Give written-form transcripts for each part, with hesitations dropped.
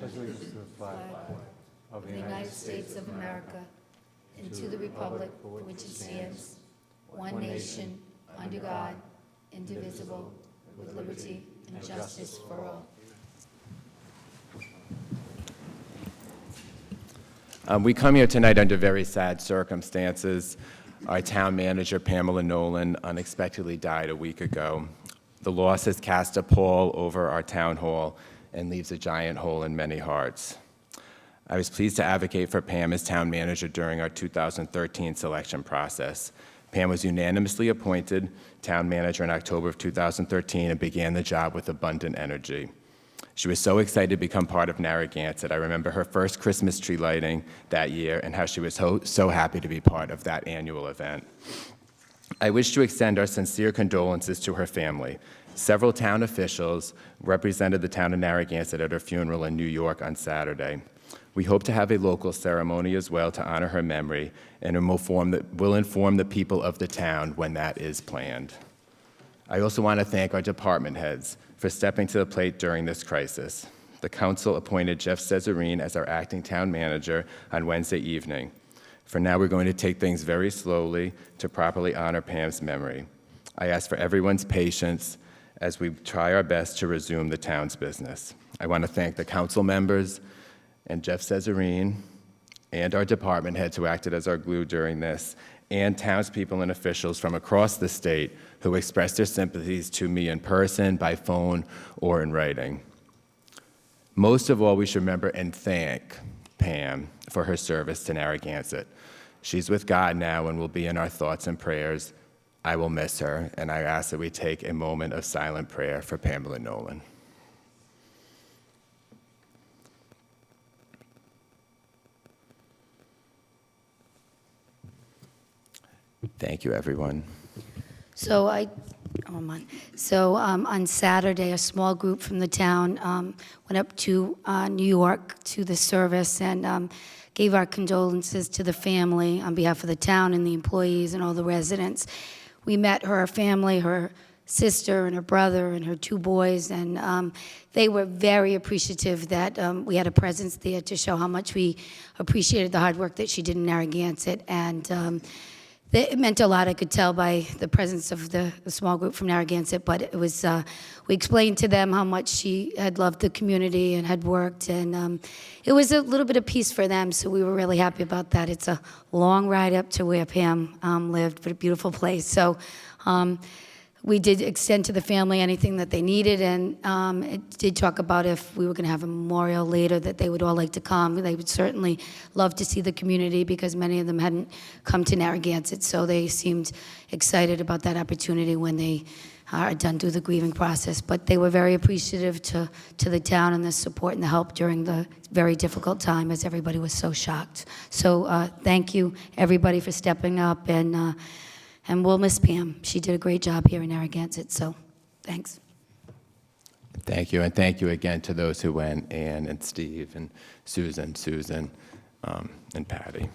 pledge allegiance to the flag of the United States of America, and to the republic for which it stands, one nation, under God, indivisible, with liberty and justice for all. We come here tonight under very sad circumstances. Our town manager, Pamela Nolan, unexpectedly died a week ago. The loss has cast a pall over our town hall and leaves a giant hole in many hearts. I was pleased to advocate for Pam as town manager during our 2013 selection process. Pam was unanimously appointed town manager in October of 2013 and began the job with abundant energy. She was so excited to become part of Narragansett. I remember her first Christmas tree lighting that year and how she was so happy to be part of that annual event. I wish to extend our sincere condolences to her family. Several town officials represented the town of Narragansett at her funeral in New York on Saturday. We hope to have a local ceremony as well to honor her memory, and we'll inform the people of the town when that is planned. I also want to thank our department heads for stepping to the plate during this crisis. The council appointed Jeff Cesarine as our acting town manager on Wednesday evening. For now, we're going to take things very slowly to properly honor Pam's memory. I ask for everyone's patience as we try our best to resume the town's business. I want to thank the council members and Jeff Cesarine and our department heads who acted as our glue during this, and townspeople and officials from across the state who expressed their sympathies to me in person, by phone, or in writing. Most of all, we should remember and thank Pam for her service to Narragansett. She's with God now and will be in our thoughts and prayers. I will miss her, and I ask that we take a moment of silent prayer for Pamela Nolan. Thank you, everyone. On Saturday, a small group from the town went up to New York to the service and gave our condolences to the family on behalf of the town and the employees and all the residents. We met her family, her sister and her brother and her two boys, and they were very appreciative that we had a presence there to show how much we appreciated the hard work that she did in Narragansett. And it meant a lot, I could tell by the presence of the small group from Narragansett, but it was, we explained to them how much she had loved the community and had worked, and it was a little bit of peace for them, so we were really happy about that. It's a long ride up to where Pam lived, but a beautiful place. So we did extend to the family anything that they needed, and it did talk about if we were going to have a memorial later that they would all like to come. They would certainly love to see the community because many of them hadn't come to Narragansett, so they seemed excited about that opportunity when they are done through the grieving process. But they were very appreciative to the town and the support and the help during the very difficult time as everybody was so shocked. So thank you, everybody, for stepping up, and we'll miss Pam. She did a great job here in Narragansett, so thanks. Thank you, and thank you again to those who went, Ann and Steve and Susan, and Patty.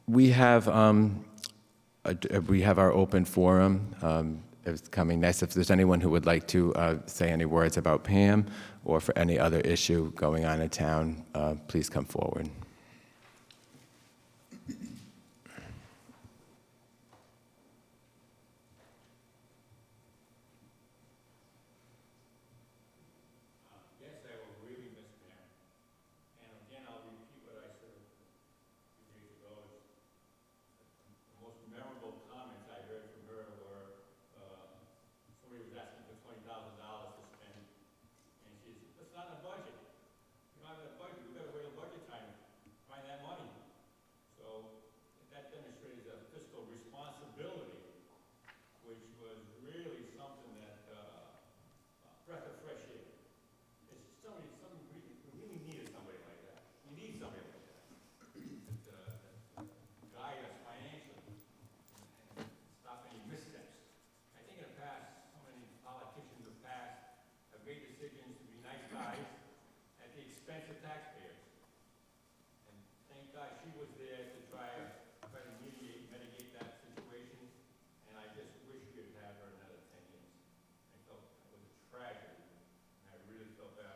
We have our open forum. It's coming next. If there's anyone who would like to say any words about Pam or for any other issue going on in town, please come forward. Tragedy, and I really felt bad.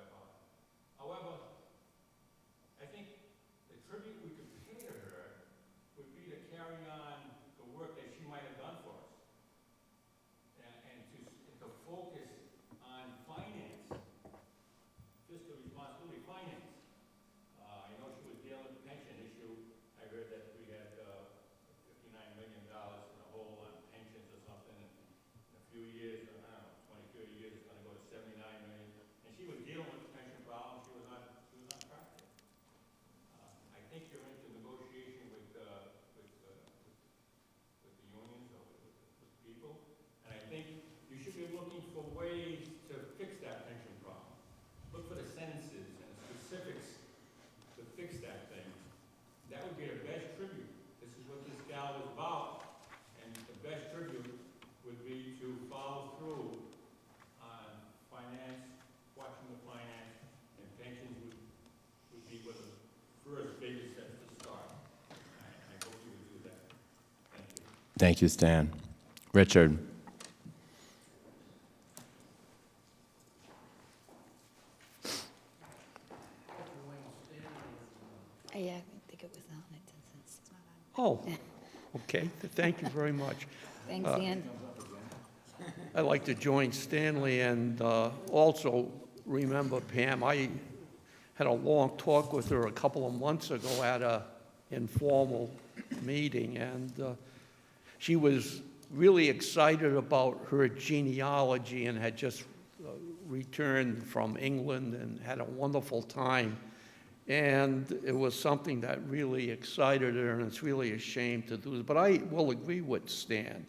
Thank you, Stan. Richard? Yeah, I think it was on it since it's not on. Oh, okay, thank you very much. Thanks, Ian. I'd like to join Stanley and also remember Pam. I had a long talk with her a couple of months ago at a informal meeting, and she was really excited about her genealogy and had just returned from England and had a wonderful time. And it was something that really excited her, and it's really a shame to do this. But I will agree with Stan.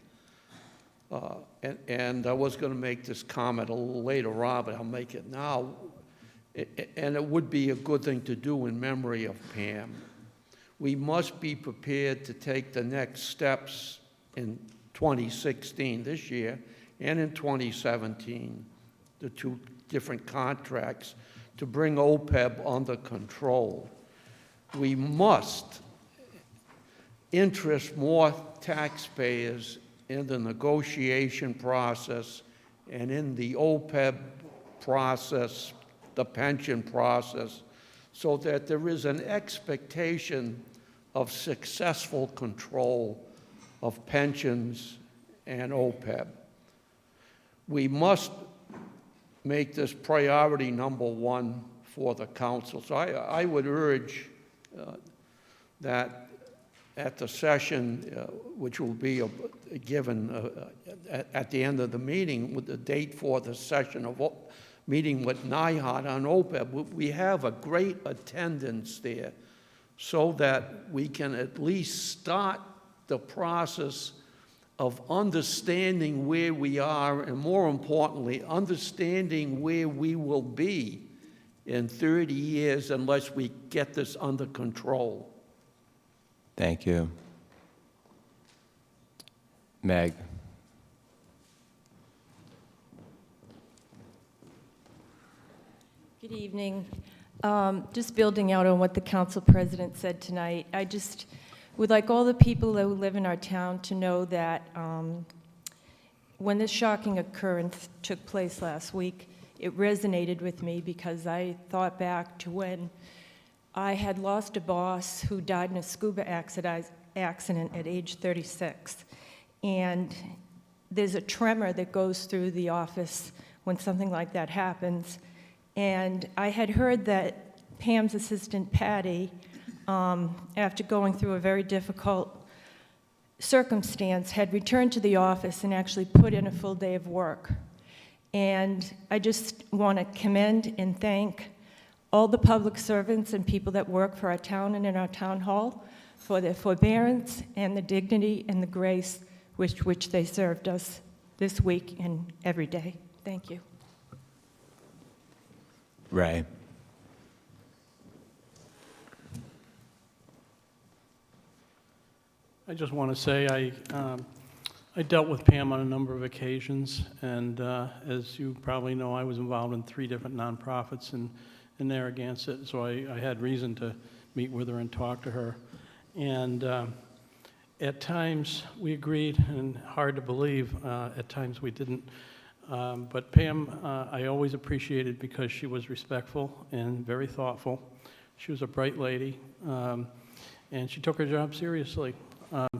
And I was going to make this comment a little later on, but I'll make it now. And it would be a good thing to do in memory of Pam. We must be prepared to take the next steps in 2016, this year, and in 2017, the two different contracts, to bring OPEB under control. We must interest more taxpayers in the negotiation process and in the OPEB process, the pension process, so that there is an expectation of successful control of pensions and OPEB. We must make this priority number one for the council. So I would urge that at the session, which will be given at the end of the meeting, with the date for the session of meeting with NIHOT on OPEB, we have a great attendance there so that we can at least start the process of understanding where we are, and more importantly, understanding where we will be in 30 years unless we get this under control. Thank you. Meg? Good evening. Just building out on what the council president said tonight, I just would like all the people who live in our town to know that when this shocking occurrence took place last week, it resonated with me because I thought back to when I had lost a boss who died in a scuba accident at age 36. And there's a tremor that goes through the office when something like that happens. And I had heard that Pam's assistant, Patty, after going through a very difficult circumstance, had returned to the office and actually put in a full day of work. And I just want to commend and thank all the public servants and people that work for our town and in our town hall for their forbearance and the dignity and the grace with which they served us this week and every day. Thank you. Ray? I just want to say I dealt with Pam on a number of occasions, and as you probably know, I was involved in 3 different nonprofits in Narragansett, so I had reason to meet with her and talk to her. And at times we agreed, and hard to believe, at times we didn't. But Pam, I always appreciated because she was respectful and very thoughtful. She was a bright lady, and she took her job seriously.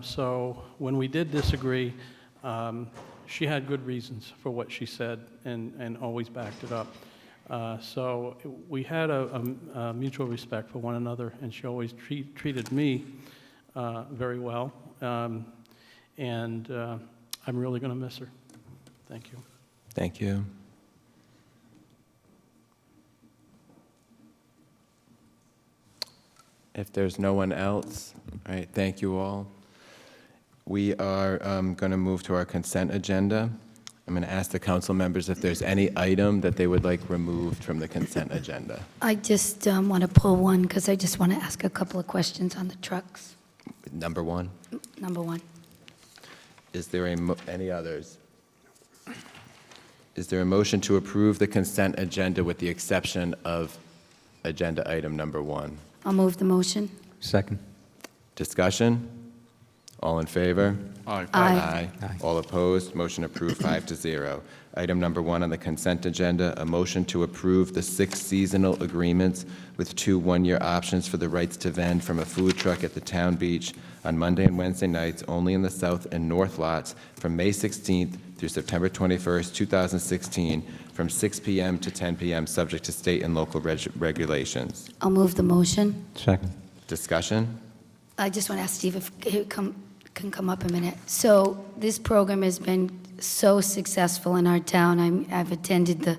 So when we did disagree, she had good reasons for what she said and always backed it up. So we had a mutual respect for one another, and she always treated me very well. And I'm really going to miss her. Thank you. Thank you. If there's no one else, all right, thank you all. We are going to move to our consent agenda. I'm going to ask the council members if there's any item that they would like removed from the consent agenda. I just want to pull one because I just want to ask a couple of questions on the trucks. Number 1. Number 1. Is there any others? Is there a motion to approve the consent agenda with the exception of agenda item number 1? I'll move the motion. Second. Discussion? All in favor? Aye. Aye. All opposed? Motion approved 5-0. Item number 1 on the consent agenda, a motion to approve the 6 seasonal agreements with 2 one-year options for the rights to vend from a food truck at the town beach on Monday and Wednesday nights only in the south and north lots from May 16th through September 21st, 2016, from 6 p.m. to 10 p.m., subject to state and local regulations. I'll move the motion. Second. Discussion? I just want to ask Steve if he can come up a minute. So this program has been so successful in our town. I've attended the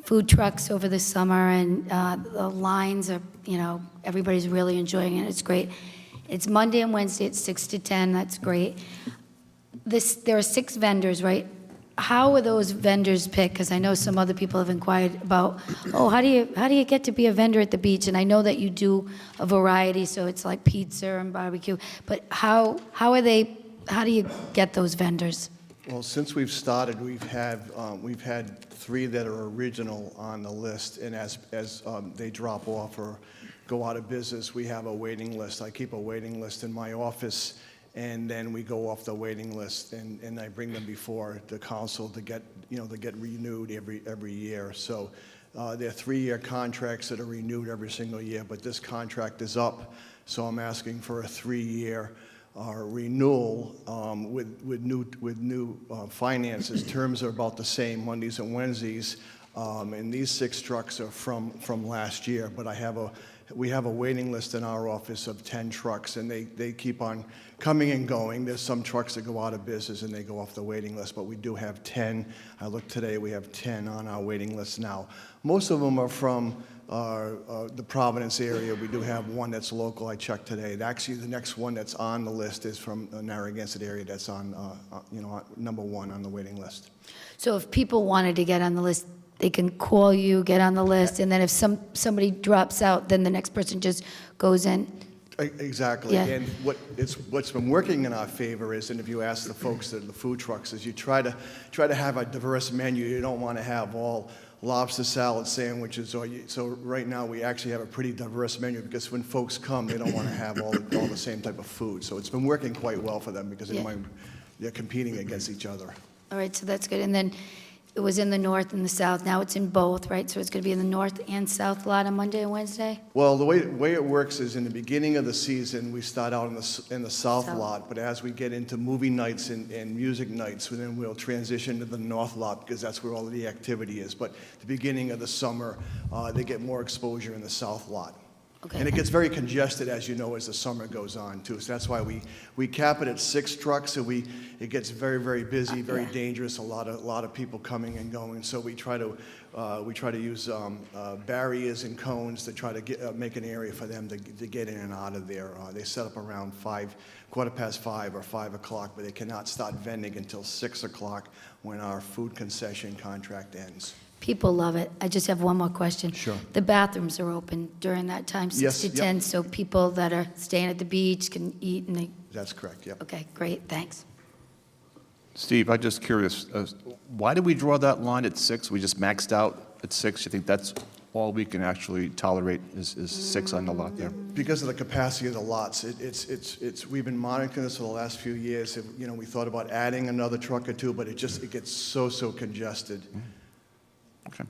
food trucks over the summer, and the lines are, everybody's really enjoying it. It's great. It's Monday and Wednesday at 6 to 10. That's great. There are 6 vendors, right? How are those vendors picked? Because I know some other people have inquired about, how do you get to be a vendor at the beach? And I know that you do a variety, so it's like pizza and barbecue. But how do you get those vendors? Well, since we've started, we've had 3 that are original on the list, and as they drop off or go out of business, we have a waiting list. I keep a waiting list in my office, and then we go off the waiting list, and I bring them before the council to get renewed every year. So they're 3-year contracts that are renewed every single year, but this contract is up, so I'm asking for a 3-year renewal with new finances. Terms are about the same, Mondays and Wednesdays, and these 6 trucks are from last year. But we have a waiting list in our office of 10 trucks, and they keep on coming and going. There's some trucks that go out of business and they go off the waiting list, but we do have 10. I looked today, we have 10 on our waiting list now. Most of them are from the Providence area. We do have one that's local. I checked today. Actually, the next one that's on the list is from the Narragansett area. That's on, number 1 on the waiting list. So if people wanted to get on the list, they can call you, get on the list, and then if somebody drops out, then the next person just goes in? Exactly. Yeah. And what's been working in our favor is, and if you ask the folks that are the food trucks, is you try to have a diverse menu. You don't want to have all lobster salad sandwiches, so right now we actually have a pretty diverse menu, because when folks come, they don't want to have all the same type of food. So it's been working quite well for them, because they're competing against each other. All right, so that's good. And then it was in the north and the south. Now it's in both, right? So it's going to be in the north and south lot on Monday and Wednesday? Well, the way it works is, in the beginning of the season, we start out in the south lot, but as we get into movie nights and music nights, then we'll transition to the north lot, because that's where all of the activity is. But the beginning of the summer, they get more exposure in the south lot. Okay. And it gets very congested, as you know, as the summer goes on, too. So that's why we cap it at 6 trucks, so it gets very, very busy, very dangerous, a lot of people coming and going. So we try to use barriers and cones to try to make an area for them to get in and out of there. They set up around 5:15 or 5 o'clock, but they cannot start vending until 6 o'clock when our food concession contract ends. People love it. I just have one more question. Sure. The bathrooms are open during that time, 6 to 10, so people that are staying at the beach can eat and they... That's correct, yep. Okay, great, thanks. Steve, I'm just curious, why did we draw that line at 6? We just maxed out at 6? You think that's all we can actually tolerate is 6 on the lot there? Because of the capacity of the lots, we've been monitoring this for the last few years. We thought about adding another truck or 2, but it gets so congested. Okay.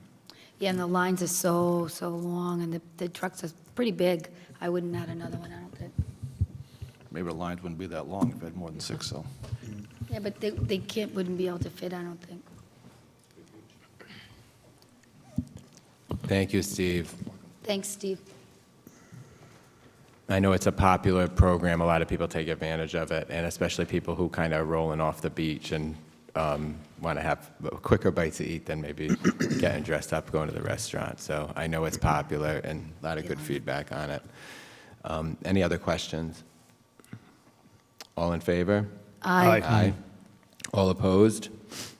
Yeah, and the lines are so long, and the trucks are pretty big. I wouldn't add another one, I don't think. Maybe the lines wouldn't be that long if we had more than 6, so. Yeah, but they wouldn't be able to fit, I don't think. Thank you, Steve. Thanks, Steve. I know it's a popular program. A lot of people take advantage of it, and especially people who kind of rolling off the beach and want to have a quicker bite to eat than maybe getting dressed up, going to the restaurant. So I know it's popular, and a lot of good feedback on it. Any other questions? All in favor? Aye. Aye. All opposed?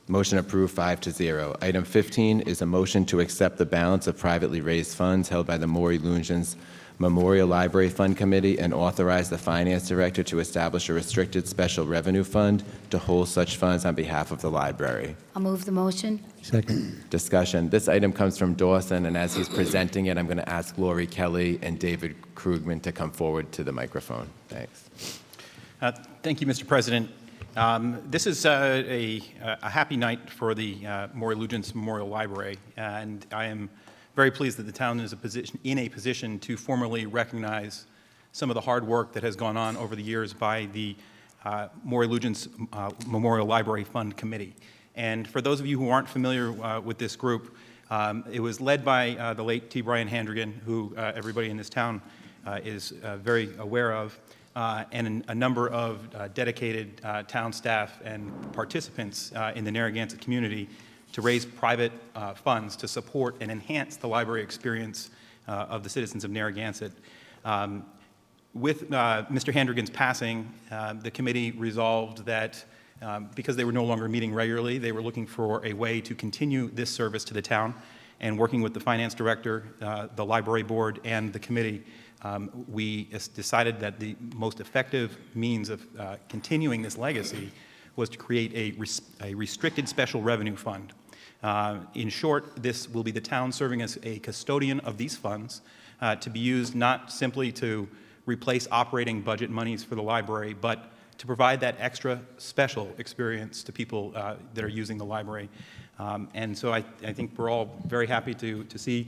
Motion approved 5-0. Item 15 is a motion to accept the balance of privately raised funds held by the Maury Lungens Memorial Library Fund Committee and authorize the Finance Director to establish a restricted special revenue fund to hold such funds on behalf of the library. I'll move the motion. Second. Discussion. This item comes from Dawson, and as he's presenting it, I'm going to ask Lori Kelly and David Krugman to come forward to the microphone. Thanks. Thank you, Mr. President. This is a happy night for the Maury Lugents Memorial Library, and I am very pleased that the town is in a position to formally recognize some of the hard work that has gone on over the years by the Maury Lugents Memorial Library Fund Committee. And for those of you who aren't familiar with this group, it was led by the late T. Brian Handrigan, who everybody in this town is very aware of, and a number of dedicated town staff and participants in the Narragansett community to raise private funds to support and enhance the library experience of the citizens of Narragansett. With Mr. Handrigan's passing, the committee resolved that because they were no longer meeting regularly, they were looking for a way to continue this service to the town, and working with the finance director, the library board, and the committee, we decided that the most effective means of continuing this legacy was to create a restricted special revenue fund. In short, this will be the town serving as a custodian of these funds to be used not simply to replace operating budget monies for the library, but to provide that extra special experience to people that are using the library. And so I think we're all very happy to see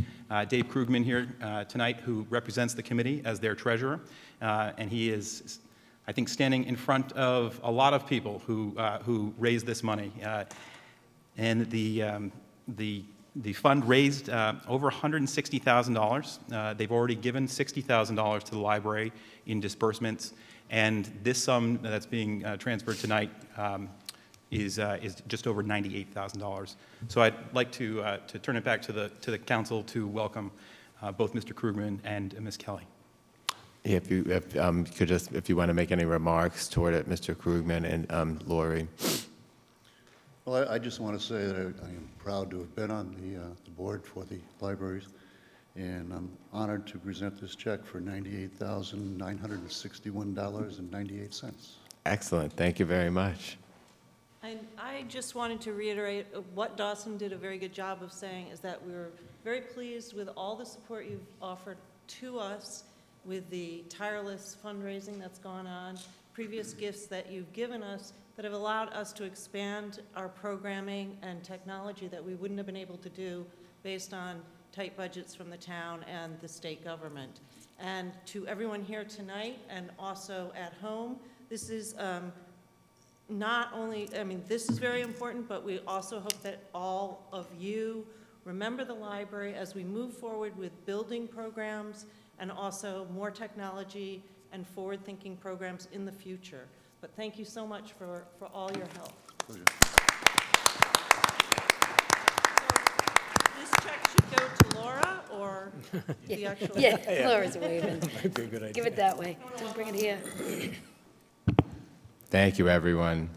Dave Krugman here tonight, who represents the committee as their treasurer. And he is, I think, standing in front of a lot of people who raised this money. And the fund raised over $160,000. They've already given $60,000 to the library in disbursements. And this sum that's being transferred tonight is just over $98,000. So I'd like to turn it back to the council to welcome both Mr. Krugman and Ms. Kelly. If you want to make any remarks toward it, Mr. Krugman and Lori. Well, I just want to say that I am proud to have been on the board for the libraries, and I'm honored to present this check for $98,961.98. Excellent. Thank you very much. And I just wanted to reiterate what Dawson did a very good job of saying, is that we were very pleased with all the support you've offered to us, with the tireless fundraising that's gone on, previous gifts that you've given us that have allowed us to expand our programming and technology that we wouldn't have been able to do based on tight budgets from the town and the state government. And to everyone here tonight and also at home, this is not only, I mean, this is very important, but we also hope that all of you remember the library as we move forward with building programs and also more technology and forward-thinking programs in the future. But thank you so much for all your help. Pleasure. So this check should go to Laura or the actual? Yeah, Laura's waving. Give it that way. Don't bring it here. Thank you, everyone.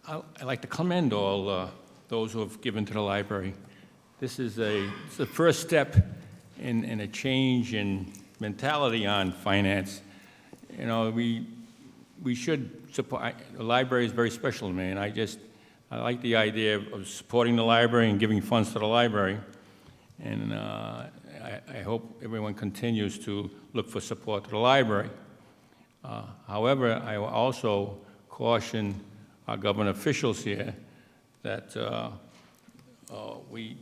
I'd like to commend all those who have given to the library. This is it's the first step in a change in mentality on finance. You know, we should support, the library is very special to me, and I like the idea of supporting the library and giving funds to the library. And I hope everyone continues to look for support to the library. However, I will also caution our government officials here that we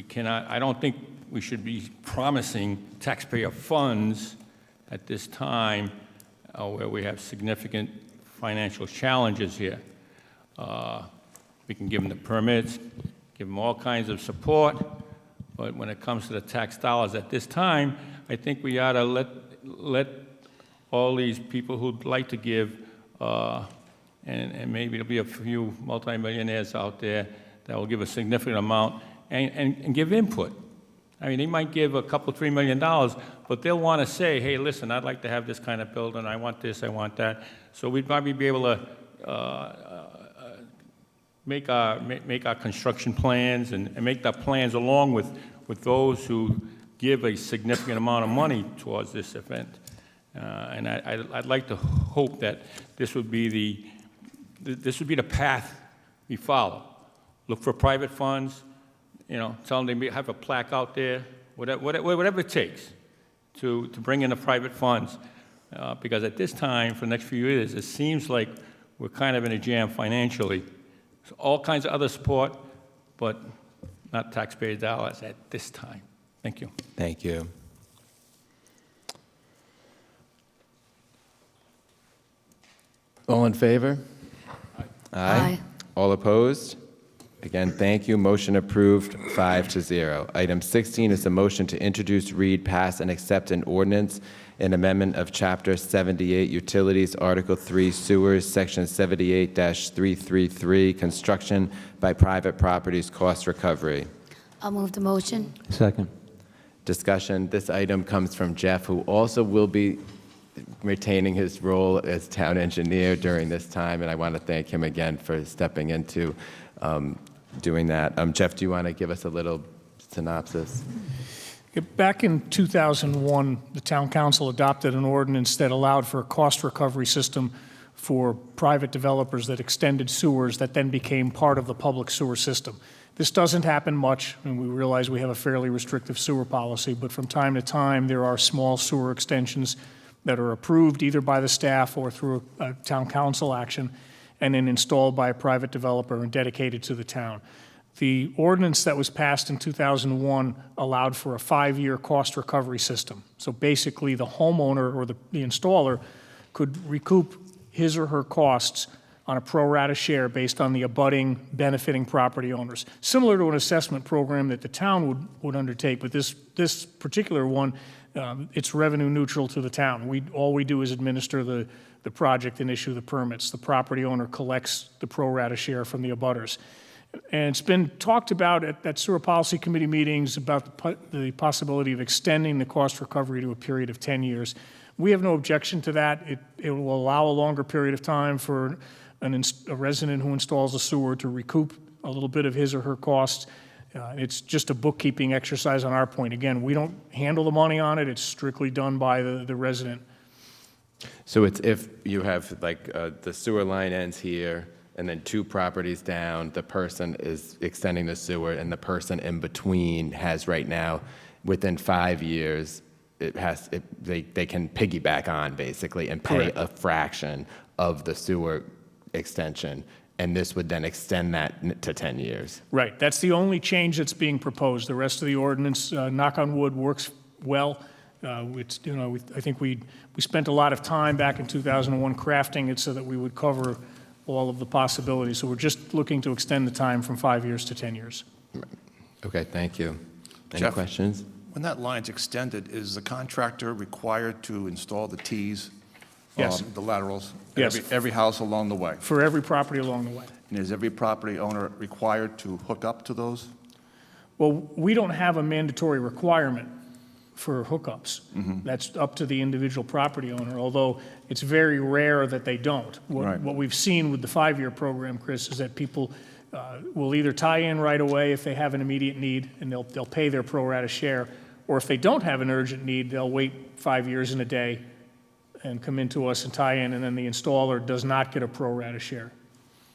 cannot, I don't think we should be promising taxpayer funds at this time where we have significant financial challenges here. We can give them the permits, give them all kinds of support, but when it comes to the tax dollars at this time, I think we ought to let all these people who'd like to give, and maybe there'll be a few multimillionaires out there that will give a significant amount and give input. I mean, they might give a couple, $3 million, but they'll want to say, hey, listen, I'd like to have this kind of building, I want this, I want that. So we'd probably be able to make our construction plans and make the plans along with those who give a significant amount of money towards this event. And I'd like to hope that this would be the path we follow. look for private funds, tell them to have a plaque out there, whatever it takes to bring in the private funds. Because at this time, for the next few years, it seems like we're kind of in a jam financially. So all kinds of other support, but not taxpayer dollars at this time. Thank you. Thank you. All in favor? Aye. All opposed? Again, thank you. Motion approved, 5-0. Item 16 is a motion to introduce, read, pass, and accept an ordinance, an amendment of Chapter 78 Utilities, Article 3 Sewers, Section 78-333, Construction by Private Properties, Cost Recovery. I'll move the motion. Second. Discussion. This item comes from Jeff, who also will be retaining his role as town engineer during this time, and I want to thank him again for stepping into doing that. Jeff, do you want to give us a little synopsis? Back in 2001, the town council adopted an ordinance that allowed for a cost recovery system for private developers that extended sewers that then became part of the public sewer system. This doesn't happen much, and we realize we have a fairly restrictive sewer policy, but from time to time there are small sewer extensions that are approved either by the staff or through a town council action and then installed by a private developer and dedicated to the town. The ordinance that was passed in 2001 allowed for a 5-year cost recovery system. So basically the homeowner or the installer could recoup his or her costs on a pro rata share based on the abutting benefiting property owners. Similar to an assessment program that the town would undertake, but this particular one, it's revenue neutral to the town. All we do is administer the project and issue the permits. The property owner collects the pro rata share from the abutters. And it's been talked about at sewer policy committee meetings about the possibility of extending the cost recovery to a period of 10 years. We have no objection to that. It will allow a longer period of time for a resident who installs a sewer to recoup a little bit of his or her costs. It's just a bookkeeping exercise on our point. Again, we don't handle the money on it. It's strictly done by the resident. So it's if you have, like, the sewer line ends here, and then 2 properties down, the person is extending the sewer, and the person in between has right now, within 5 years, they can piggyback on, basically, and pay Correct. a fraction of the sewer extension, and this would then extend that to 10 years. Right. That's the only change that's being proposed. The rest of the ordinance, knock on wood, works well. I think we spent a lot of time back in 2001 crafting it so that we would cover all of the possibilities. So we're just looking to extend the time from 5 years to 10 years. Okay, thank you. Any Jeff? questions? When that line's extended, is the contractor required to install the Ts? Yes. The laterals? Yes. Every house along the way? For every property along the way. And is every property owner required to hook up to those? Well, we don't have a mandatory requirement for hookups. That's up to the individual property owner, although it's very rare that they don't. Right. What we've seen with the 5-year program, Chris, is that people will either tie in right away if they have an immediate need, and they'll pay their pro rata share, or if they don't have an urgent need, they'll wait 5 years and a day and come into us and tie in, and then the installer does not get a pro rata share.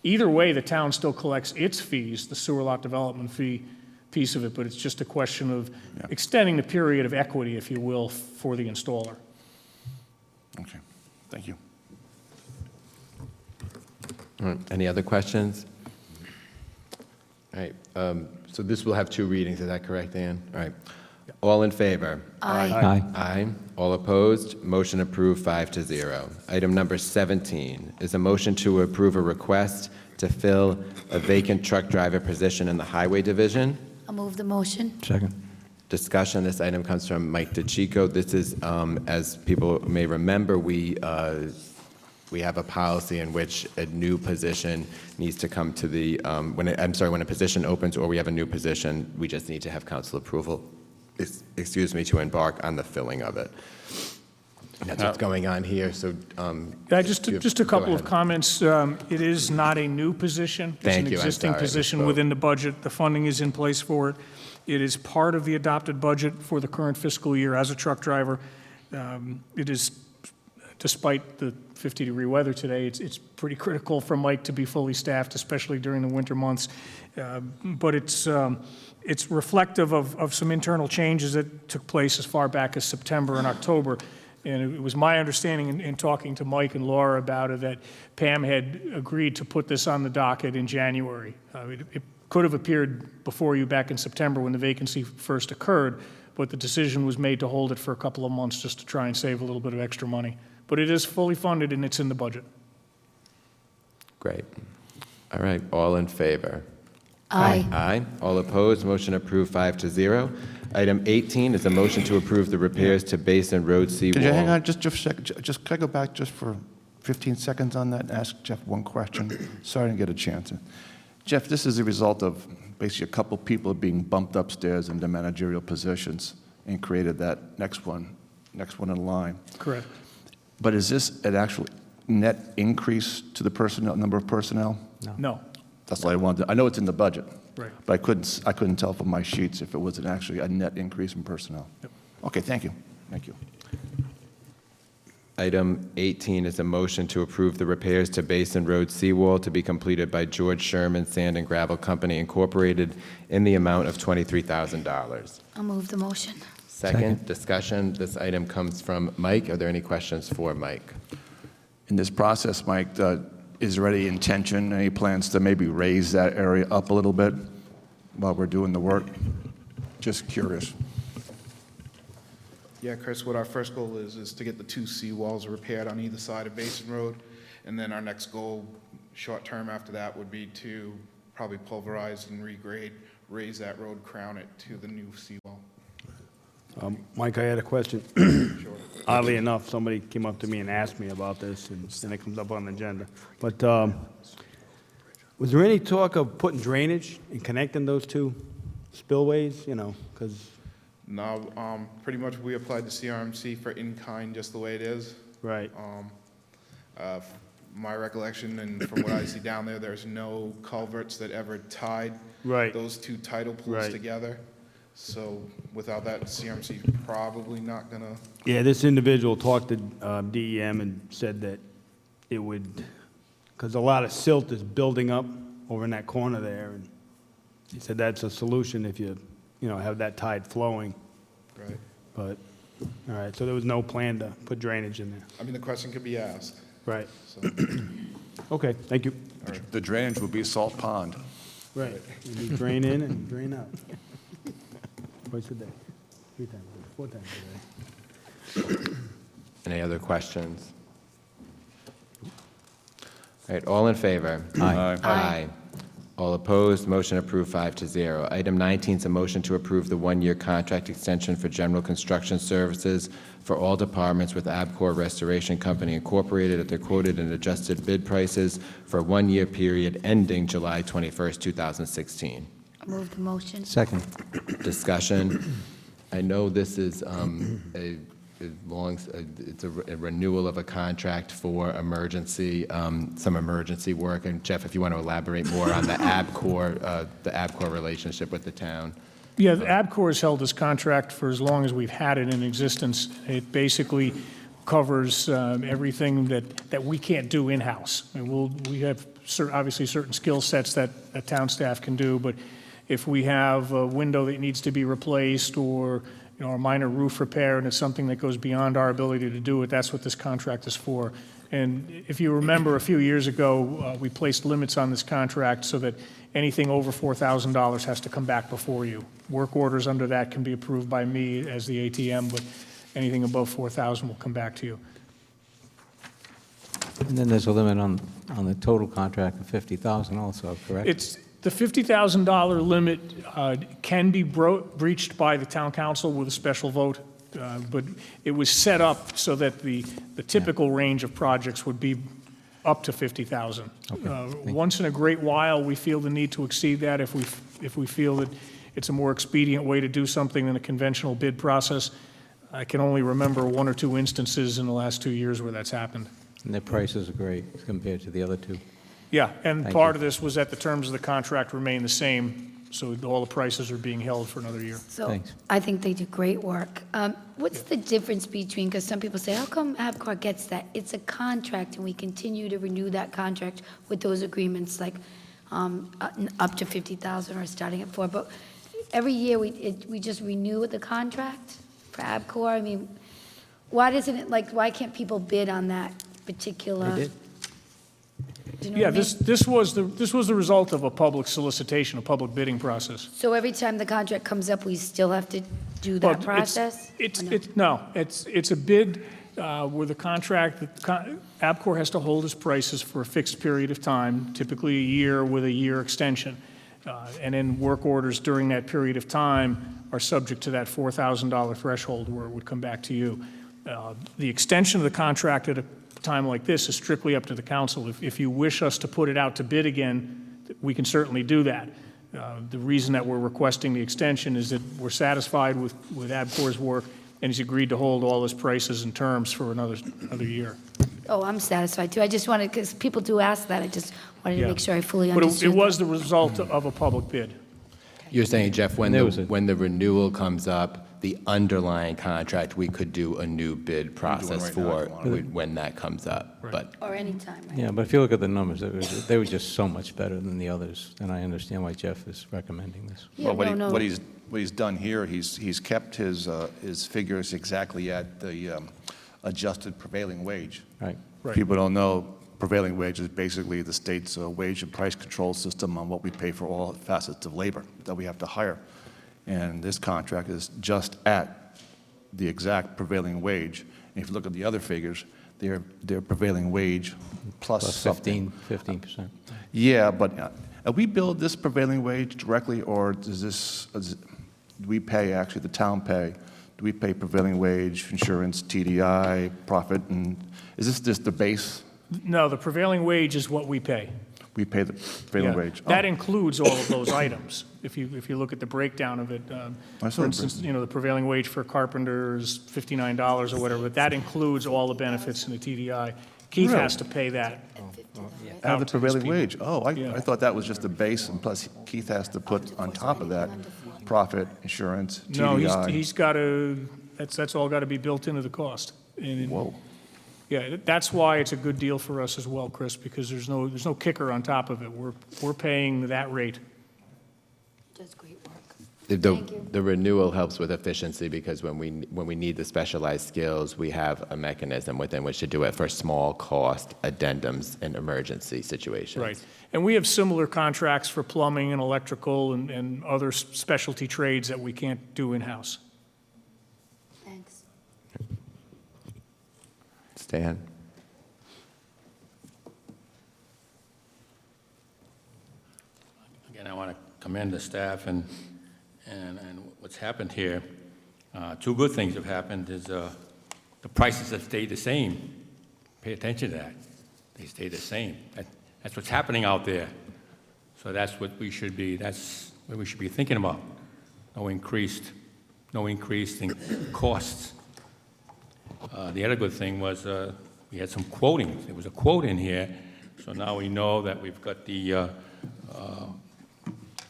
Either way, the town still collects its fees, the sewer lot development fee piece of it, but it's just a question of extending the period of equity, if you will, for the installer. Okay, thank you. All right, any other questions? All right, so this will have 2 readings, is that correct, Ann? All right. All in favor? Aye. Aye. Aye. All opposed? Motion approved, 5-0. Item number 17 is a motion to approve a request to fill a vacant truck driver position in the Highway Division. I'll move the motion. Second. Discussion, this item comes from Mike DeChico. This is, as people may remember, we have a policy in which a new position needs to come to the, when a position opens or we have a new position, we just need to have council approval, to embark on the filling of it. And that's what's going on here, so. Just a couple of comments. It is not a new position. Thank you, I'm It's an existing sorry, I position misspoke. within the budget. The funding is in place for it. It is part of the adopted budget for the current fiscal year as a truck driver. It is despite the 50-degree weather today, it's pretty critical for Mike to be fully staffed, especially during the winter months. But it's reflective of some internal changes that took place as far back as September and October. And it was my understanding in talking to Mike and Laura about it that Pam had agreed to put this on the docket in January. It could have appeared before you back in September when the vacancy first occurred, but the decision was made to hold it for a couple of months just to try and save a little bit of extra money. But it is fully funded and it's in the budget. Great. All right, all in favor? Aye. Aye. All opposed, motion approved 5-0. Item 18 is a motion to approve the repairs to Basin Road seawall. Could you hang on just a second? Just, can I go back just for 15 seconds on that and ask Jeff one question? Sorry I didn't get a chance. Jeff, this is a result of basically a couple people being bumped upstairs into managerial positions and created that next one in line. Correct. But is this an actual net increase to the personnel, number of personnel? No. That's what I wanted. I know it's in the budget. Right. But I couldn't tell from my sheets if it was actually a net increase in personnel. Yep. Okay, thank you. Thank you. Item 18 is a motion to approve the repairs to Basin Road seawall to be completed by George Sherman Sand and Gravel Company Incorporated in the amount of $23,000. I'll move the motion. Second, discussion. This item comes from Mike. Are there any questions for Mike? In this process, Mike, is there any intention, any plans to maybe raise that area up a little bit while we're doing the work? Just curious. Yeah, Chris, what our first goal is to get the 2 seawalls repaired on either side of Basin Road. And then our next goal, short term after that, would be to probably pulverize and regrade, raise that road, crown it to the new seawall. Mike, I had a question. Oddly enough, somebody came up to me and asked me about this, and then it comes up on the agenda. But was there any talk of putting drainage and connecting those 2 spillways, you know, because... No, pretty much we applied to CRMC for in-kind just the way it is. Right. My recollection and from what I see down there, there's no culverts that ever tied those 2 tidal pools together. So without that, CRMC probably not gonna. Yeah, this individual talked to DEM and said that it would, because a lot of silt is building up over in that corner there, and he said that's a solution if you know, have that tide flowing. Right. But, all right, so there was no plan to put drainage in there. I mean, the question could be asked. Right. So, Okay, thank you. The drainage would be Salt Pond. Right. You drain in and drain out. Twice a day, 3 times a day, 4 times a day. Any other questions? All right, all in favor? Aye. Aye. All opposed, motion approved 5-0. Item 19 is a motion to approve the 1-year contract extension for general construction services for all departments with Abcor Restoration Company Incorporated at their quoted and adjusted bid prices for a 1-year period ending July 21st, 2016. I'll move the motion. Second. Discussion. I know this is it's a renewal of a contract for emergency, some emergency work. And Jeff, if you want to elaborate more on the Abcor relationship with the town. Yeah, the Abcor has held this contract for as long as we've had it in existence. It basically covers everything that we can't do in-house. And we have obviously certain skill sets that town staff can do, but if we have a window that needs to be replaced or a minor roof repair and it's something that goes beyond our ability to do it, that's what this contract is for. And if you remember, a few years ago, we placed limits on this contract so that anything over $4,000 has to come back before you. Work orders under that can be approved by me as the ATM, but anything above $4,000 will come back to you. And then there's a limit on the total contract of $50,000 also, correct? It's the $50,000 limit can be breached by the town council with a special vote, but it was set up so that the typical range of projects would be up to $50,000. Okay, Once in a great while, we feel the need to exceed that if we feel that it's a more expedient way to do something than a conventional bid process. I can only remember 1 or 2 instances in the last 2 years where that's happened. And their prices are great compared to the other 2. Yeah, and Thank part you. of this was that the terms of the contract remain the same So all the prices are being held for another year. So Thanks. I think they do great work. What's the difference between, because some people say, how come Abcor gets that? It's a contract, and we continue to renew that contract with those agreements, like up to 50,000 or starting at 4. But every year, we just renew the contract for Abcor? I mean, why doesn't it, like, why can't people bid on that particular? They did. Do you know Yeah, what I mean? this was the result of a public solicitation, a public bidding process. So every time the contract comes up, we still have to do Well, that it's- process? It's a bid where the contract, Abcor has to hold its prices for a fixed period of time, typically a year with a year extension. And then work orders during that period of time are subject to that $4,000 threshold where it would come back to you. The extension of the contract at a time like this is strictly up to the council. If you wish us to put it out to bid again, we can certainly do that. The reason that we're requesting the extension is that we're satisfied with Abcor's work, and he's agreed to hold all his prices and terms for another year. Oh, I'm satisfied too. I just wanted, because people do ask that, I just wanted to Yeah. make sure I fully But understood. it was the result of a public bid. You're saying, Jeff, when There the, was a- when the renewal comes up, the underlying contract, we could do a new bid process right now if for you want. when that comes up. But Or anytime, right? Yeah, but if you look at the numbers, they were just so much better than the others, and I understand why Jeff is recommending this. Yeah, Well, no. what he's done here, he's kept his figures exactly at the adjusted prevailing wage. Right. Right. People don't know, prevailing wage is basically the state's wage and price control system on what we pay for all facets of labor that we have to hire. And this contract is just at the exact prevailing wage. And if you look at the other figures, they're prevailing wage plus Plus something. 15%. Yeah, but we billed this prevailing wage directly, or do we pay, actually, the town pay? Do we pay prevailing wage, insurance, TDI, profit, and is this just the base? No, the prevailing wage is what we pay. We pay the prevailing Yeah. wage? That Oh, includes all of those items. If you look at the breakdown of it, I saw for the instance, breakdown. the prevailing wage for carpenters, $59 or whatever, but that includes all the benefits in the TDI. Keith Really? has to pay that. out of the to his prevailing people. wage? Oh, Yeah. I thought that was just the base, and plus Keith has to put on top of that profit, insurance, No, TDI. he's got to, that's all got to be built into the cost. And Whoa. yeah, that's why it's a good deal for us as well, Chris, because there's no kicker on top of it. We're paying that rate. Does great work. the, Thank you. the renewal helps with efficiency because when we need the specialized skills, we have a mechanism within which to do it for small cost addendums in emergency situations. Right. And we have similar contracts for plumbing and electrical and other specialty trades that we can't do in-house. Thanks. Stan? Again, I want to commend the staff and what's happened here. Two good things have happened is the prices have stayed the same. Pay attention to that. They stay the same. That's what's happening out there. So that's what we should be, that's what we should be thinking about. No increase in costs. The other good thing was we had some quoting. There was a quote in here, so now we know that we've got the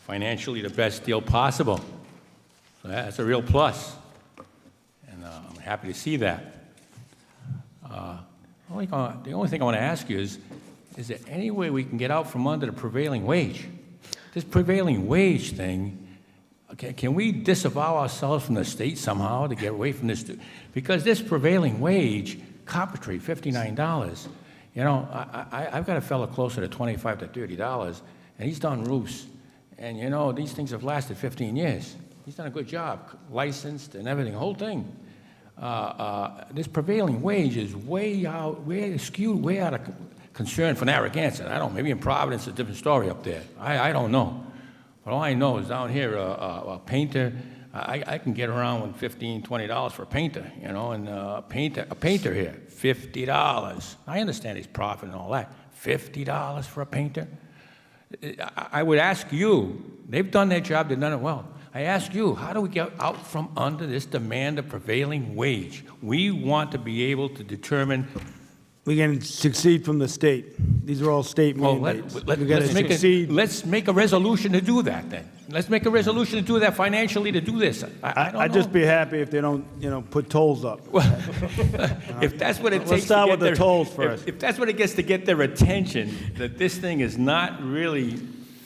financially the best deal possible. So that's a real plus, and I'm happy to see that. The only thing I want to ask you is there any way we can get out from under the prevailing wage? This prevailing wage thing, can we disavow ourselves from the state somehow to get away from this? Because this prevailing wage, carpentry, $59. You know, I've got a fellow closer to $25 to $30, and he's done roofs. And you know, these things have lasted 15 years. He's done a good job, licensed and everything, the whole thing. This prevailing wage is way skewed, way out of concern for Narragansett. I don't know, maybe in Providence, it's a different story up there. I don't know. But all I know is down here, a painter, I can get around with $15, $20 for a painter, you know, and a painter here, $50. I understand his profit and all that. $50 for a painter? I would ask you, they've done their job, they've done it well. I ask you, how do we get out from under this demand of prevailing wage? We want to be able to determine we can succeed from the state. These are all state Well, mandates. We gotta succeed. let's make a resolution to do that then. Let's make a resolution to do that financially to do this. I don't know. I'd just be happy if they don't, put tolls up. If that's what it takes Let's to start get with the their- tolls first. If that's what it gets to get their attention, that this thing is not really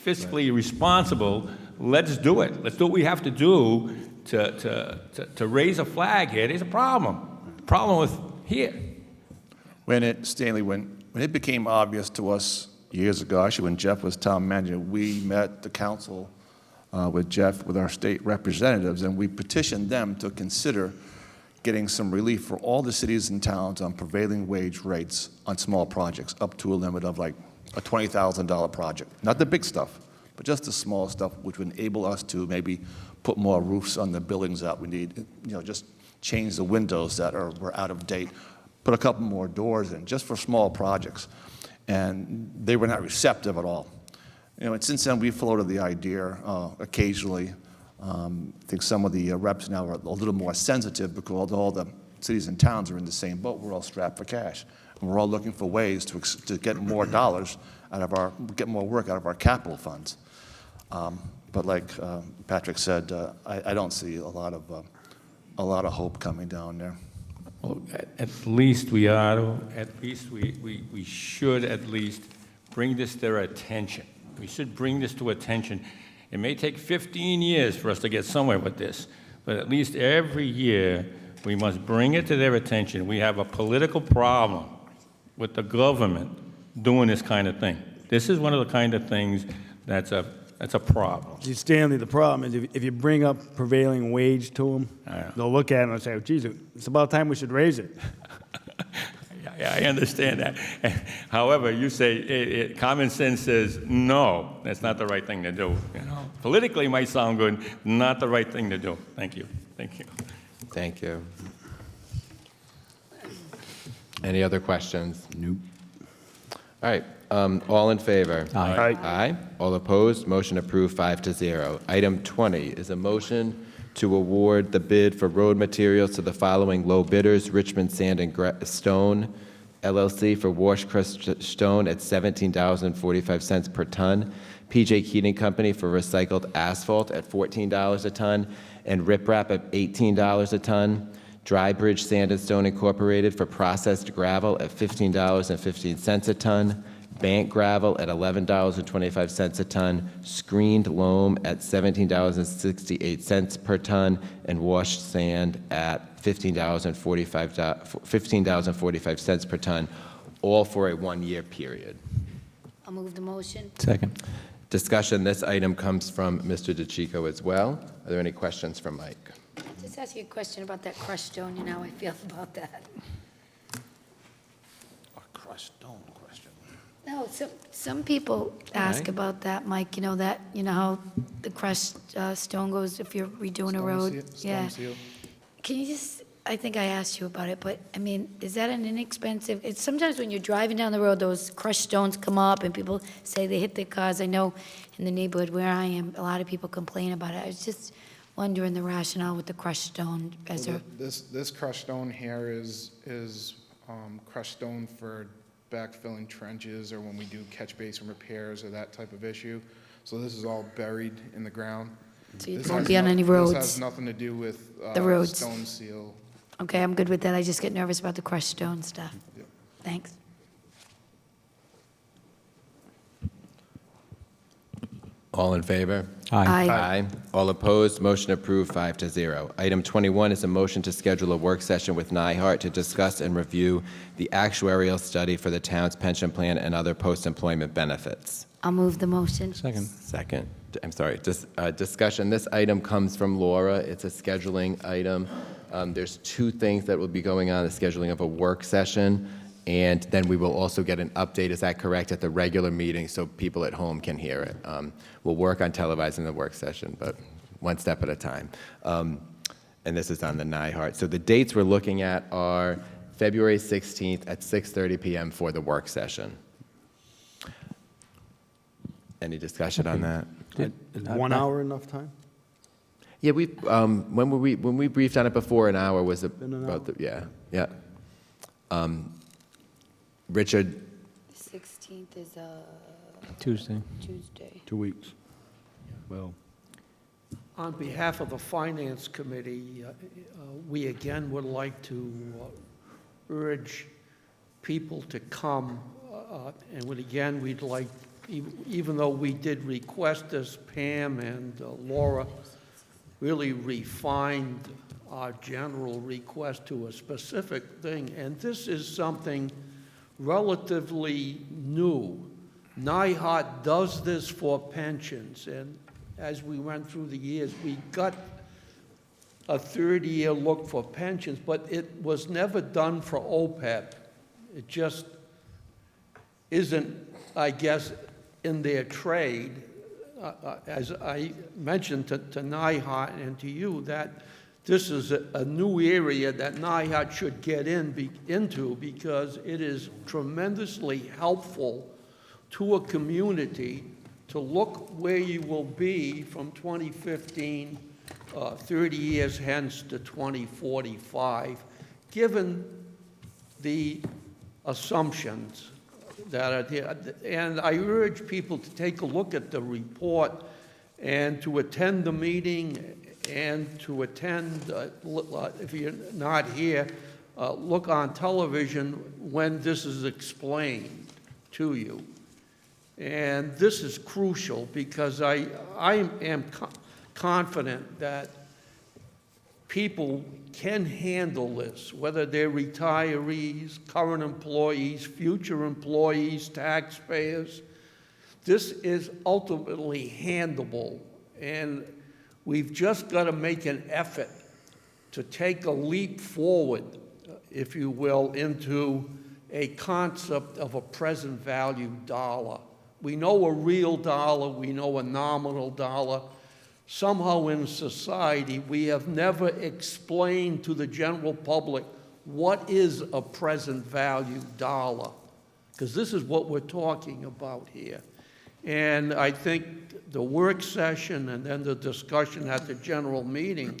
fiscally responsible, let's do it. Let's do what we have to do to raise a flag here. There's a problem. Problem with here. Stanley, when it became obvious to us years ago, actually when Jeff was town manager, we met the council with Jeff, with our state representatives, and we petitioned them to consider getting some relief for all the cities and towns on prevailing wage rates on small projects, up to a limit of like a $20,000 project. Not the big stuff, but just the small stuff, which would enable us to maybe put more roofs on the buildings that we need, just change the windows that were out of date, put a couple more doors in, just for small projects. And they were not receptive at all. And since then, we floated the idea occasionally. I think some of the reps now are a little more sensitive because all the cities and towns are in the same boat. We're all strapped for cash. And we're all looking for ways to get more dollars out of get more work out of our capital funds. But like Patrick said, I don't see a lot of hope coming down there. Well, at least we ought to, at least we should at least bring this to their attention. We should bring this to attention. It may take 15 years for us to get somewhere with this, but at least every year we must bring it to their attention. We have a political problem with the government doing this kind of thing. This is one of the kind of things that's a problem. See, Stanley, the problem is if you bring up prevailing wage to them, they'll look at it and say, geez, it's about time we should raise it. Yeah, I understand that. However, you say common sense says no, that's not the right thing to do. Politically, it might sound good, not the right thing to do. Thank you. Thank you. Thank you. Any other questions? Nope. All right. All in favor? Aye. Aye. All opposed? Motion approved 5-0. Item 20 is a motion to award the bid for road materials to the following low bidders: Richmond Sand and Stone LLC for wash crushed stone at $17.45 per ton, PJ Keating Company for recycled asphalt at $14 a ton, and Riprap at $18 a ton, Dry Bridge Sand and Stone Incorporated for processed gravel at $15.15 a ton, Bank Gravel at $11.25 a ton, Screened Loam at $17.68 per ton, and Washed Sand at $15.45 per ton, all for a one-year period. I'll move the motion. Second. Discussion, this item comes from Mr. DeChico as well. Are there any questions for Mike? Just ask you a question about that crushed stone, how I feel about that. A crushed stone question. No, some people ask about that, Mike, how the crushed stone goes if you're redoing a road. Yeah. Can you I think I asked you about it, but, is that an inexpensive, sometimes when you're driving down the road, those crushed stones come up and people say they hit their cars. I know in the neighborhood where I am, a lot of people complain about it. I was just wondering the rationale with the crushed stone as a... This crushed stone here is crushed stone for backfilling trenches or when we do catch basin repairs or that type of issue. So this is all buried in the ground. So you won't be on any roads? This has nothing to do with The roads. stone seal. Okay, I'm good with that. I just get nervous about the crushed stone stuff. Yep. Thanks. All in favor? Aye. Aye. All opposed? Motion approved 5-0. Item 21 is a motion to schedule a work session with NIHART to discuss and review the actuarial study for the town's pension plan and other post-employment benefits. I'll move the motion. Second. Second. I'm sorry. Discussion. This item comes from Laura. It's a scheduling item. There's two things that will be going on: the scheduling of a work session, and then we will also get an update, is that correct, at the regular meeting so people at home can hear it. We'll work on televising the work session, but one step at a time. And this is on the NIHART. So the dates we're looking at are February 16th at 6:30 p.m. for the work session. Any discussion on that? Is 1 hour enough time? Yeah, when we briefed on it before, an hour was Been an about hour? yeah. Richard, 16th is a Tuesday. Tuesday. 2 weeks. Well, On behalf of the Finance Committee, we again would like to urge people to come, and again, we'd like, even though we did request this, Pam and Laura really refined our general request to a specific thing, and this is something relatively new. NIHOT does this for pensions, and as we went through the years, we got a 30-year look for pensions, but it was never done for OPEB. It just isn't, I guess, in their trade. As I mentioned to NIHOT and to you, that this is a new area that NIHOT should get into because it is tremendously helpful to a community to look where you will be from 2015, 30 years hence to 2045, given the assumptions that are there. And I urge people to take a look at the report and to attend the meeting and to attend, if you're not here, look on television when this is explained to you. And this is crucial because I am confident that people can handle this, whether they're retirees, current employees, future employees, taxpayers. This is ultimately handleable, and we've just got to make an effort to take a leap forward, if you will, into a concept of a present value dollar. We know a real dollar, we know a nominal dollar. Somehow in society, we have never explained to the general public what is a present value dollar, because this is what we're talking about here. And I think the work session and then the discussion at the general meeting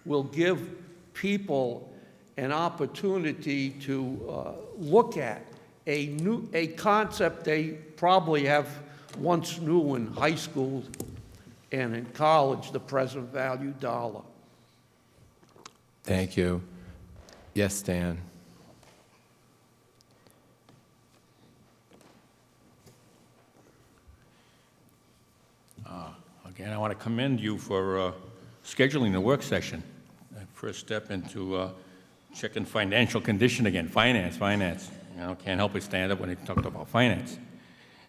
will give people an opportunity to look at a concept they probably have once knew in high school and in college, the present value dollar. thank you. Yes, Stan. Again, I want to commend you for scheduling the work session. First step into checking financial condition again, finance. You know, can't help but stand up when they talked about finance.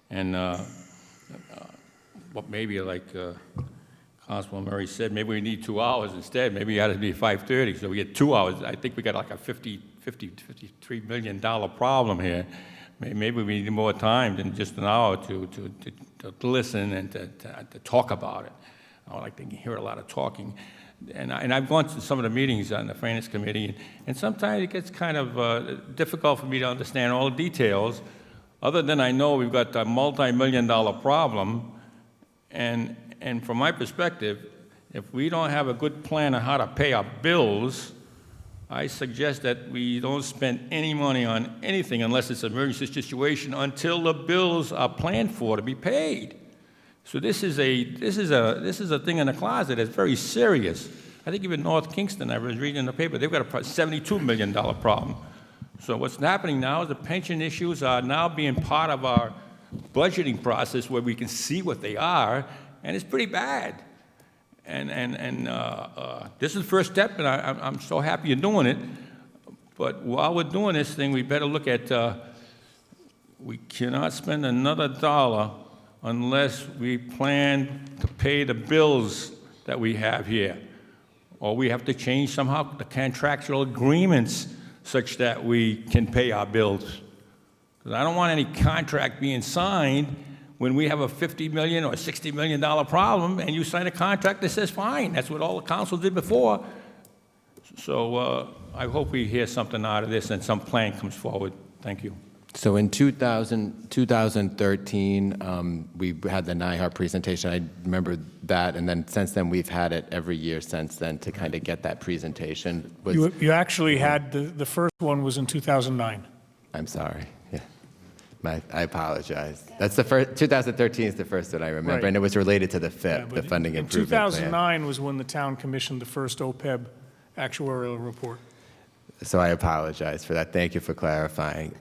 And what maybe like Councilman Murray said, maybe we need 2 hours instead. Maybe it ought to be 5:30, so we get 2 hours. I think we got like a $53 million problem here. Maybe we need more time than just an hour to listen and to talk about it. I would like to hear a lot of talking. And I've gone to some of the meetings on the Finance Committee, and sometimes it gets kind of difficult for me to understand all the details, other than I know we've got a multi-million-dollar problem, and from my perspective, if we don't have a good plan on how to pay our bills, I suggest that we don't spend any money on anything unless it's an emergency situation until the bills are planned for to be paid. So this is a thing in the closet that's very serious. I think even North Kingston, I was reading in the paper, they've got a $72 million problem. So what's happening now is the pension issues are now being part of our budgeting process where we can see what they are, and it's pretty bad. And this is the first step, and I'm so happy you're doing it. But while we're doing this thing, we better look at, we cannot spend another dollar unless we plan to pay the bills that we have here. Or we have to change somehow the contractual agreements such that we can pay our bills. Because I don't want any contract being signed when we have a $50 million or $60 million problem, and you sign a contract that says fine. That's what all the council did before. So I hope we hear something out of this and some plan comes forward. Thank you. So in 2013, we had the NIHAR presentation. I remember that, and then since then we've had it every year since then to kind of get that presentation. You actually had, the first one was in 2009. I'm sorry. Yeah. I apologize. That's the first, 2013 is the first that I remember, Right. and it was related to the Yeah, FIP, the but Funding in Improvement Plan. 2009 was when the town commissioned the first OPEB actuarial report. So I apologize for that. Thank you for clarifying.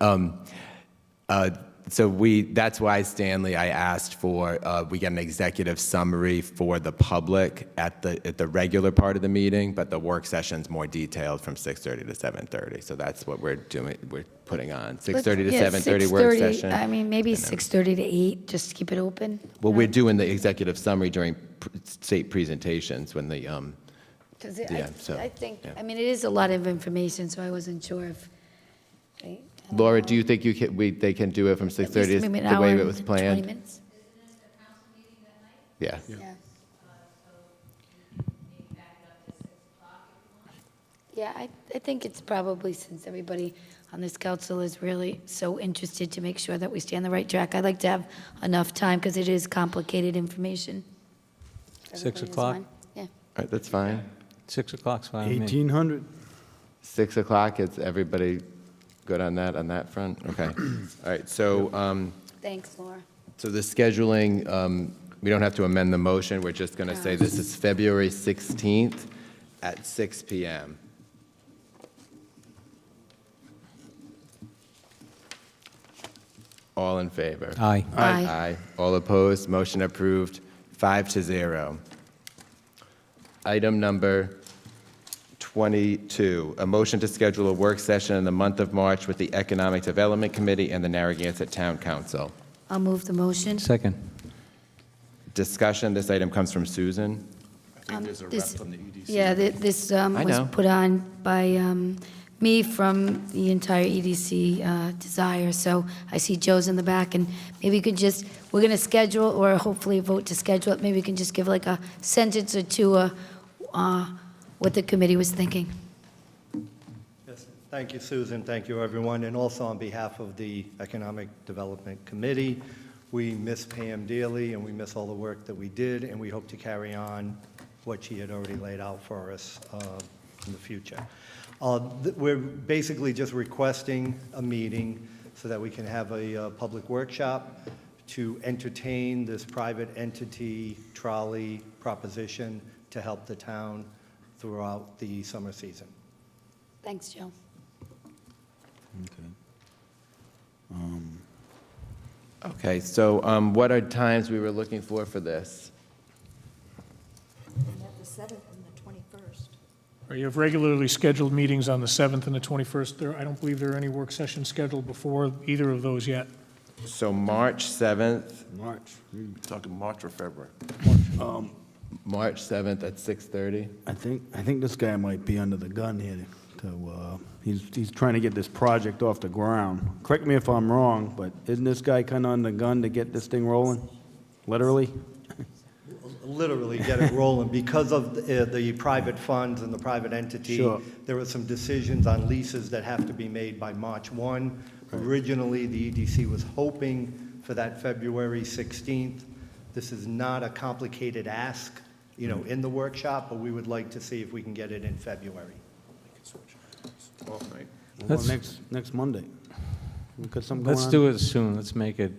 That's why, Stanley, I asked for, we get an executive summary for the public at the regular part of the meeting, but the work session's more detailed from 6:30 to 7:30. So that's what we're doing, we're putting on. 6:30 to 7:30 work 6:30, session. I mean, maybe 6:30 to 8, just to keep it open. Well, we're doing the executive summary during state presentations when the, Because so, I think, yeah. I mean, it is a lot of information, so I wasn't sure if, right? Laura, do you think they can do it from 6:30 At least maybe an the hour way and it was 20 planned? minutes. Yeah. Yeah. Yeah, I think it's probably, since everybody on this council is really so interested to make sure that we stay on the right track, I'd like to have enough time, because it is complicated information. 6 Everybody is o'clock? fine? Yeah. All right, that's fine. 6 o'clock's fine with me. 1800. 6 o'clock, is everybody good on that front? Okay. All right, so, Thanks, Laura. so the scheduling, we don't have to amend the motion, we're just going to say this is February 16th at 6 PM. All in favor? Aye. Aye. Aye. All opposed? Motion approved, 5-0. Item number 22, a motion to schedule a work session in the month of March with the Economic Development Committee and the Narragansett Town Council. I'll move the motion. Second. Discussion, this item comes from Susan. Yeah, this was know. put on by me from the entire EDC Desire. So I see Joe's in the back, and maybe you could just, we're going to schedule, or hopefully vote to schedule it. Maybe you can just give like a sentence or two what the committee was thinking. Yes, thank you, Susan. Thank you, everyone. And also on behalf of the Economic Development Committee, we miss Pam dearly, and we miss all the work that we did, and we hope to carry on what she had already laid out for us in the future. We're basically just requesting a meeting so that we can have a public workshop to entertain this private entity trolley proposition to help the town throughout the summer season. Thanks, Joe. Okay, so what are times we were looking for this? The 7th and the 21st. Or you have regularly scheduled meetings on the 7th and the 21st. I don't believe there are any work sessions scheduled before either of those yet. So March 7th, March. Talking March or February? March 7th at 6:30? I think this guy might be under the gun here. He's trying to get this project off the ground. Correct me if I'm wrong, but isn't this guy kind of on the gun to get this thing rolling? Literally? Literally get it rolling. Because of the private funds and the private entity, Sure. there were some decisions on leases that have to be made by March 1. Originally, the EDC was hoping for that February 16th. This is not a complicated ask, in the workshop, but we would like to see if we can get it in February. Well, next Monday. We've got something going Let's on. do it soon. Let's make it,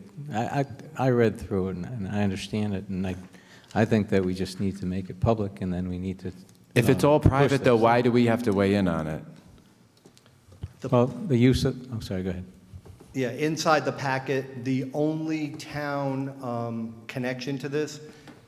I read through it, and I understand it, and I think that we just need to make it public, and then we need to. If it's all push private, though, this. why do we have to weigh in on it? Well, the use of, I'm sorry, go ahead. Yeah, inside the packet, the only town connection to this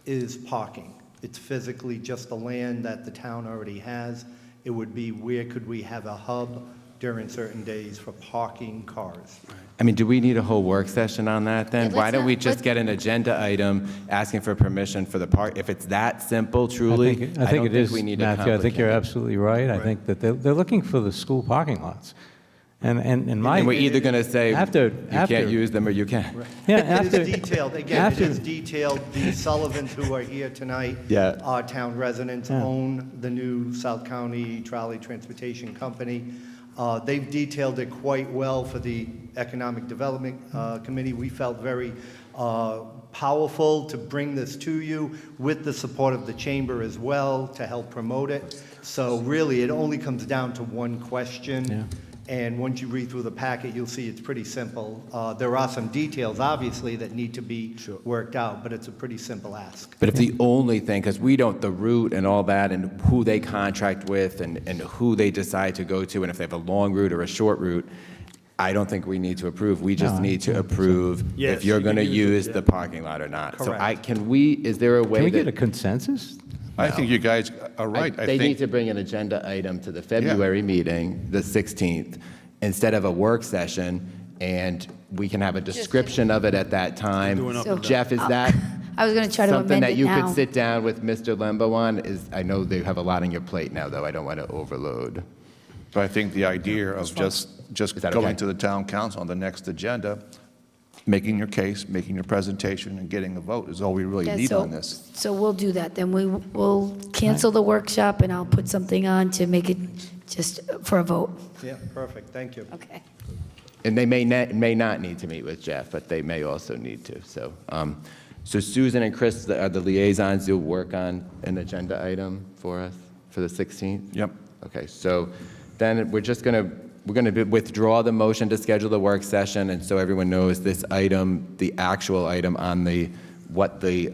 is parking. It's physically just the land that the town already has. It would be where could we have a hub during certain days for parking cars. I mean, do we need a whole work session on that then? Yeah, Why let's don't we not- just get an agenda item asking for permission for the park? If it's that simple, truly, I don't think it is, we need to Matthew. I think you're complicate it. absolutely right. I think that they're looking for the school parking lots. And my. And we're either going to say, after, you can't use them, or you can. Yeah, It after. is detailed, again, it is detailed. The Sullivans who are here tonight Yeah. are town residents, Yeah. own the new South County Trolley Transportation Company. They've detailed it quite well for the Economic Development Committee. We felt very powerful to bring this to you with the support of the chamber as well to help promote it. So really, it only comes down to one question. Yeah. And once you read through the packet, you'll see it's pretty simple. There are some details, obviously, that need to be worked out, but it's a pretty simple ask. But if the only thing, because we don't, the route and all that, and who they contract with, and who they decide to go to, and if they have a long route or a short route, I don't think we need to approve. We just need to approve Yes, if you're you going to can use it, use yeah. the parking lot or not. So Correct. is there a way Can we that? get a consensus? I think you guys are right. I They need think, to bring an agenda item to the February meeting, the 16th, instead of a work session, and we can have a description of it at that time. So- Jeff, is that I was going to try to something amend that it you now. could sit down with Mr. Lembo on? I know they have a lot on your plate now, though. I don't want to overload. but I think the idea of just Is that going okay? to the town council on the next agenda, making your case, making your presentation, and getting a vote is all we really Yeah, need so- on this. So we'll do that. Then we'll cancel the workshop, and I'll put something on to make it just for a vote. Yeah, perfect, thank you. Okay. And they may not need to meet with Jeff, but they may also need to. So Susan and Chris are the liaisons. You'll work on an agenda item for us for the 16th? Yep. Okay, so then we're going to withdraw the motion to schedule the work session, and so everyone knows this item, the actual item on what the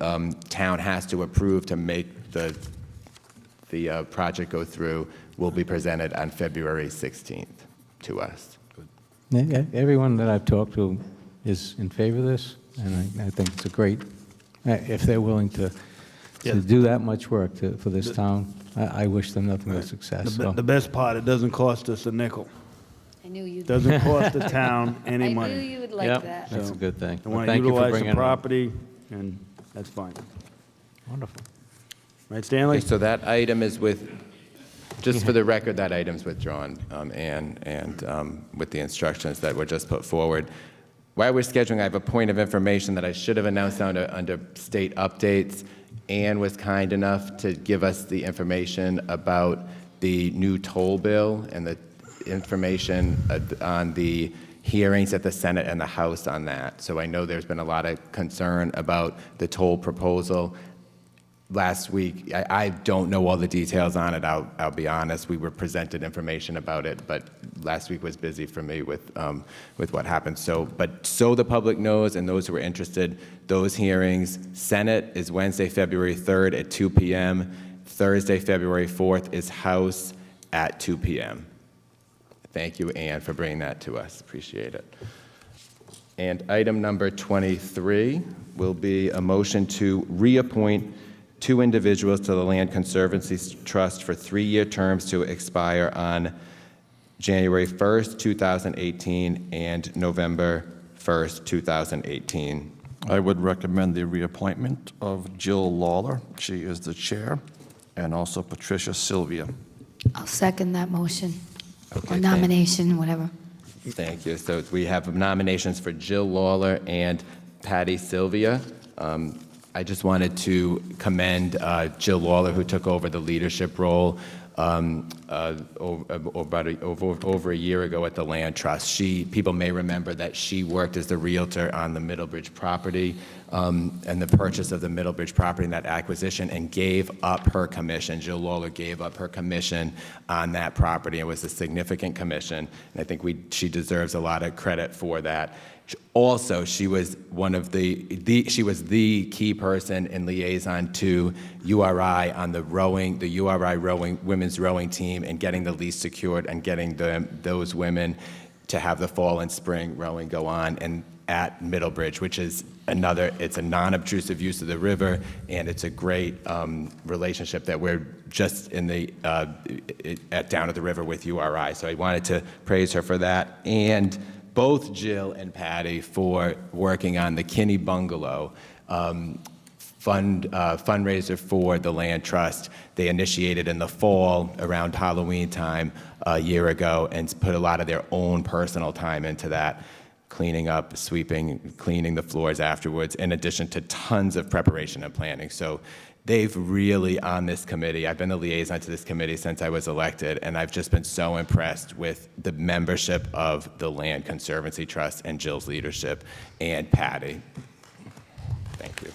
town has to approve to make the project go through will be presented on February 16th to us. Yeah, everyone that I've talked to is in favor of this, and I think it's a great, if they're willing to do that much work for this town, I wish them nothing but success. So. The best part, it doesn't cost us a nickel. I knew you'd. Doesn't cost the town any money. I knew you would like Yep, that. that's a good thing. They Well, want to thank you for utilize bringing the it up. property, and that's fine. Wonderful. Right, Stanley? Okay, so that item is just for the record, that item's withdrawn, and with the instructions that were just put forward. While we're scheduling, I have a point of information that I should have announced under state updates. Ann was kind enough to give us the information about the new toll bill and the information on the hearings at the Senate and the House on that. So I know there's been a lot of concern about the toll proposal. Last week, I don't know all the details on it, I'll be honest. We were presented information about it, but last week was busy for me with what happened. So the public knows, and those who are interested, those hearings, Senate is Wednesday, February 3rd at 2 p.m. Thursday, February 4th is House at 2 p.m. Thank you, Ann, for bringing that to us. Appreciate it. And item number 23 will be a motion to reappoint 2 individuals to the Land Conservancy Trust for 3-year terms to expire on January 1st, 2018 and November 1st, 2018. I would recommend the reappointment of Jill Lawler. She is the chair, and also Patricia Sylvia. I'll second that motion, Okay, or nomination, whatever. Thank you. So we have nominations for Jill Lawler and Patty Sylvia. I just wanted to commend Jill Lawler, who took over the leadership role over a year ago at the Land Trust. People may remember that she worked as the realtor on the Middlebridge property and the purchase of the Middlebridge property and that acquisition, and gave up her commission. Jill Lawler gave up her commission on that property. It was a significant commission, and I think she deserves a lot of credit for that. Also, she was she was the key person and liaison to URI on the URI women's rowing team, and getting the lease secured and getting those women to have the fall and spring rowing go on and at Middlebridge, which is it's a non-obtrusive use of the river, and it's a great relationship that we're just down at the river with URI. So I wanted to praise her for that, and both Jill and Patty for working on the Kinney Bungalow fundraiser for the Land Trust. They initiated in the fall around Halloween time a year ago, and put a lot of their own personal time into that, cleaning up, sweeping, cleaning the floors afterwards, in addition to tons of preparation and planning. So they've really, on this committee, I've been the liaison to this committee since I was elected, and I've just been so impressed with the membership of the Land Conservancy Trust and Jill's leadership, and Patty. Thank you.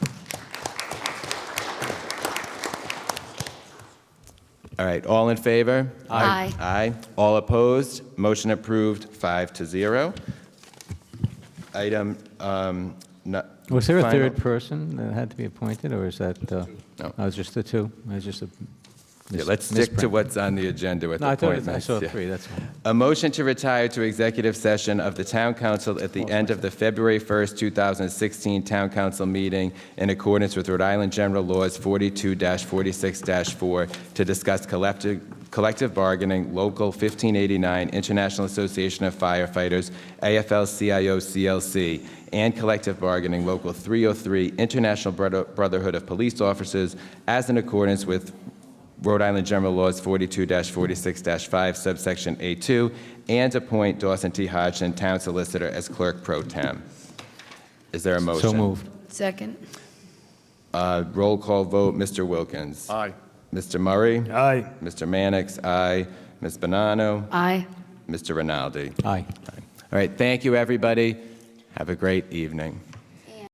All right, all in favor? Aye. Aye. All opposed? Motion approved, 5-0. Item, Was there a final- third person that had to be appointed, or is that, No. I was just the two? I was just a Yeah, let's stick to misprint. what's on the agenda with No, I thought I appointments. saw Yeah. three, that's all. A motion to retire to executive session of the Town Council at the end of the February 1st, 2016 Town Council meeting in accordance with Rhode Island General Laws 42-46-4 to discuss collective bargaining, Local 1589, International Association of Firefighters, AFL-CIO CLC, and collective bargaining, Local 303, International Brotherhood of Police Officers, as in accordance with Rhode Island General Laws 42-46-5, subsection A2, and appoint Dawson T. Hodgson, Town Solicitor, as Clerk Pro Tem. Is there a motion? So moved. Second. Roll call vote, Mr. Wilkins. Aye. Mr. Murray? Aye. Mr. Mannix, aye. Ms. Bonanno? Aye. Mr. Rinaldi? Aye. All right, thank you, everybody. Have a great evening.